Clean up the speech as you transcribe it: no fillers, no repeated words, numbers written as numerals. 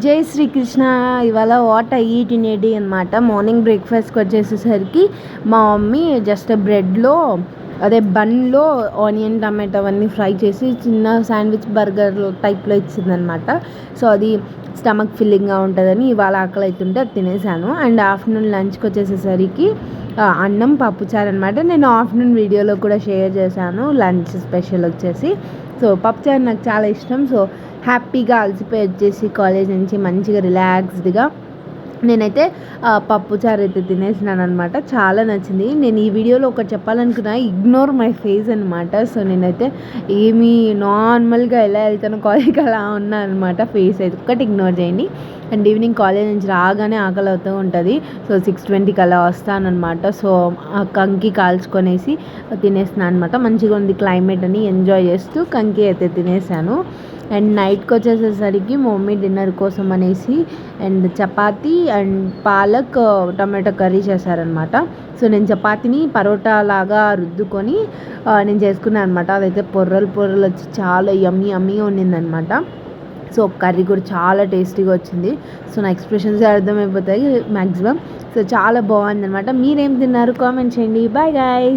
జై శ్రీకృష్ణ. ఇవాళ what I eat in a day అనమాట. మార్నింగ్ బ్రేక్ఫాస్ట్కి వచ్చేసేసరికి మా మమ్మీ జస్ట్ బ్రెడ్లో బన్లో ఆనియన్ టమాటో అవన్నీ ఫ్రై చేసి చిన్న శాండ్విచ్ బర్గర్ టైప్లో ఇచ్చిందనమాట. సో అది స్టమక్ ఫిల్లింగ్గా ఉంటుందని ఇవాళ ఆకలి అవుతుంటే అది తినేసాను. అండ్ ఆఫ్టర్నూన్ లంచ్కి వచ్చేసేసరికి అన్నం పప్పుచారు అనమాట. నేను ఆఫ్టర్నూన్ వీడియోలో కూడా షేర్ చేశాను లంచ్ స్పెషల్ వచ్చేసి. సో పప్పుచారు నాకు చాలా ఇష్టం. సో హ్యాపీగా అలసిపోయి వచ్చేసి కాలేజ్ నుంచి మంచిగా రిలాక్స్డ్గా నేనైతే పప్పుచారు అయితే తినేసినాను అనమాట. చాలా నచ్చింది. నేను ఈ వీడియోలో ఒకటి చెప్పాలనుకున్నా, ఇగ్నోర్ మై ఫేస్ అనమాట. సో నేనైతే ఏమీ నార్మల్గా ఎలా వెళ్తానో కాలేజ్కి అలా ఉన్నా అనమాట. ఫేస్ అయితే ఒక్కటి ఇగ్నోర్ చేయండి. అండ్ ఈవినింగ్ కాలేజ్ నుంచి రాగానే ఆకలి అవుతూ ఉంటుంది. సో 6:20కి అలా వస్తానమాట. సో కంకి కాల్చుకొనేసి తినేస్తున్నాను అనమాట. మంచిగా ఉంది క్లైమేట్ అని ఎంజాయ్ చేస్తూ కంకి అయితే తినేసాను. అండ్ నైట్కి వచ్చేసేసరికి మా మమ్మీ డిన్నర్ కోసం అనేసి and chapati and palak tomato curry చేశారనమాట. సో నేను చపాతీని పరోటా లాగా రుద్దుకొని నేను చేసుకున్నాను అనమాట. అదైతే పొర్రలు వచ్చి చాలా యమ్మీగా ఉండిందనమాట. సో కర్రీ కూడా చాలా టేస్టీగా వచ్చింది. సో నా ఎక్స్ప్రెషన్స్ అర్థమైపోతాయి మ్యాక్సిమం. సో చాలా బాగుంది అనమాట. మీరేం తిన్నారు కామెంట్ చేయండి. Bye guys.